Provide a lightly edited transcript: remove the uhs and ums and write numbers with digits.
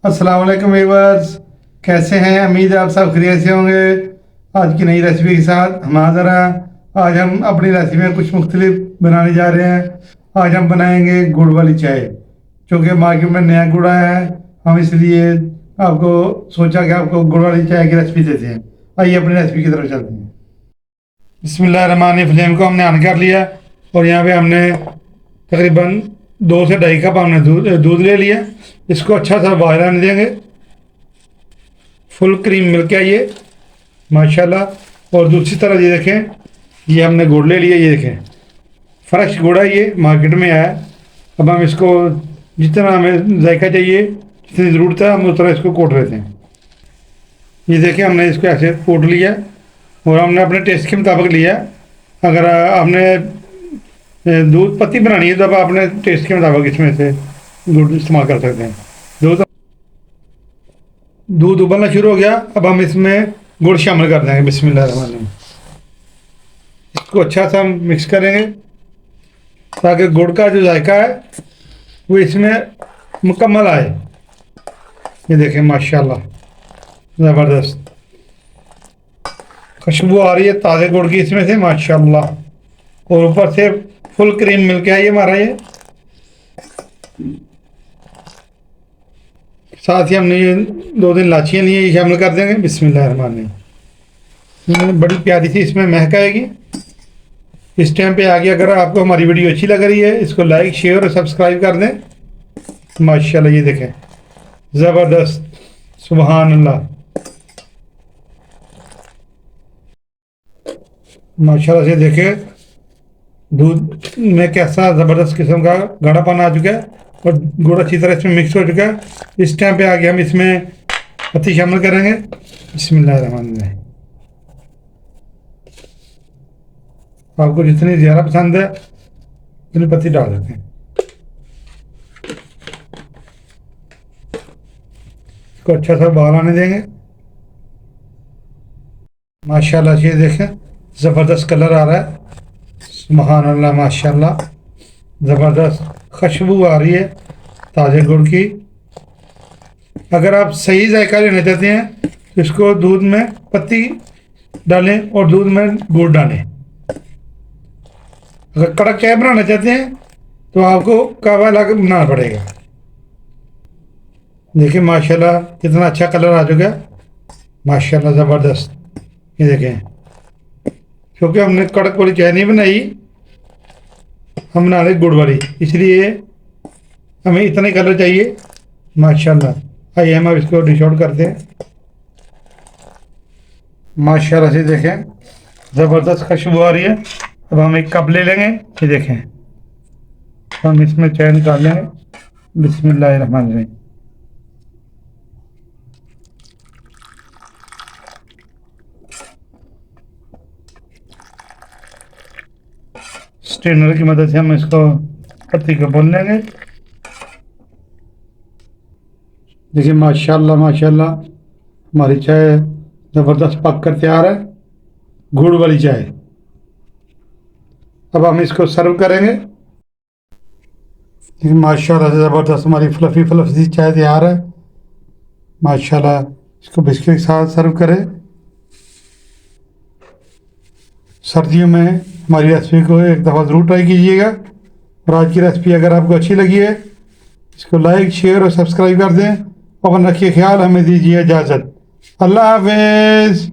अस्सलाम वालेकुम व्यूअर्स, कैसे हैं? उम्मीद है आप सब खैरियत से होंगे। आज की नई रेसिपी के साथ हम हाज़िर हैं। आज हम अपनी रेसिपी में कुछ मुख्तलिफ बनाने जा रहे हैं। आज हम बनाएंगे गुड़ वाली चाय। क्योंकि मार्केट में नया गुड़ आया है, हम इसलिए आपको सोचा कि आपको गुड़ वाली चाय की रेसिपी देते हैं। आइए अपनी रेसिपी की तरफ चलते हैं। बिस्मिल्लाहिर्रहमानिर्रहीम। फ्लेम को हमने ऑन कर लिया और यहाँ पे हमने तकरीबन 2 से 2.5 कप हमने दूध ले लिया। इसको अच्छा सा बॉयल आने देंगे। फुल क्रीम मिल्क है ये माशाल्लाह। और दूसरी तरफ ये देखें, ये हमने गुड़ ले लिया। ये देखें फ्रेश गुड़ है, ये मार्केट में आया। अब हम इसको जितना हमें जायका चाहिए, जितनी ज़रूरत है, हम उस तरह इसको कोट लेते हैं। ये देखें हमने इसको ऐसे कोट लिया और हमने अपने टेस्ट के मुताबिक लिया। अगर आपने दूध पत्ती बनानी है तो अब आपने टेस्ट के मुताबिक इसमें से गुड़ इस्तेमाल कर सकते हैं। दूध उबलना शुरू हो गया। अब हम इसमें गुड़ शामिल कर देंगे। बिस्मिल्लाहिर्रहमानिर्रहीम। इसको अच्छा सा मिक्स करेंगे ताकि गुड़ का जो जायका है वो इसमें मुकम्मल आए। ये देखें माशाल्लाह ज़बरदस्त खुशबू आ रही है ताज़े गुड़ की इसमें से माशाल्लाह। और ऊपर से फुल क्रीम मिल के आई है हमारा। ये साथ ही हमने ये 2 इलायचियाँ ली, ये शामिल कर देंगे। बिस्मिल्लाहिर्रहमानिर्रहीम। बड़ी प्यारी सी इसमें महक आएगी। इस टाइम पे आगे अगर आपको हमारी वीडियो अच्छी लग रही है, इसको लाइक शेयर और सब्सक्राइब कर दें। माशाल्लाह ये देखें ज़बरदस्त, सुभान अल्लाह माशाल्लाह से देखें दूध में कैसा ज़बरदस्त किस्म का गाढ़ापन आ चुका है और गुड़ अच्छी तरह इसमें मिक्स हो चुका है। इस टाइम पे आगे हम इसमें पत्ती शामिल करेंगे। बिस्मिल्लाहिर्रहमानिर्रहीम। आपको जितनी ज़्यादा पसंद है उतनी पत्ती डाल देते हैं। इसको अच्छा सा उबाल आने देंगे। माशाल्लाह ये देखें ज़बरदस्त कलर आ रहा है। सुभान अल्लाह माशाल्लाह ज़बरदस्त खुशबू आ रही है ताज़े गुड़ की। अगर आप सही जायका लेना चाहते हैं तो इसको दूध में पत्ती डालें और दूध में गुड़ डालें। अगर कड़क चाय बनाना चाहते हैं तो आपको कावा ला बनाना पड़ेगा। देखिए माशाल्लाह कितना अच्छा कलर आ चुका है माशाल्लाह ज़बरदस्त। ये देखें क्योंकि हमने कड़क वाली चाय नहीं बनाई, हम बना रहे गुड़ वाली, इसलिए हमें इतने कलर चाहिए माशाल्लाह। आइए हम अब इसको डिश आउट करते हैं। माशाल्लाह से देखें ज़बरदस्त खुशबू आ रही है। अब हम एक कप ले लेंगे। ये देखें हम इसमें चाय निकाल लेंगे। बिस्मिल्लाहिर्रहमानिर्रहीम। स्ट्रेनर की मदद से हम इसको पत्ती को भून लेंगे। देखिए माशाल्लाह माशाल्लाह हमारी चाय ज़बरदस्त पक कर तैयार है, गुड़ वाली चाय। अब हम इसको सर्व करेंगे। देखिए माशाल्लाह से ज़बरदस्त हमारी फ्लफ़ी फ्लफ़ी सी चाय तैयार है माशाल्लाह। इसको बिस्किट के साथ सर्व करें। सर्दियों में हमारी रेसिपी को एक दफ़ा ज़रूर ट्राई कीजिएगा। और आज की रेसिपी अगर आपको अच्छी लगी है इसको लाइक शेयर और सब्सक्राइब कर दें। और रखिए ख्याल, हमें दीजिए इजाज़त। अल्लाह हाफ़िज़।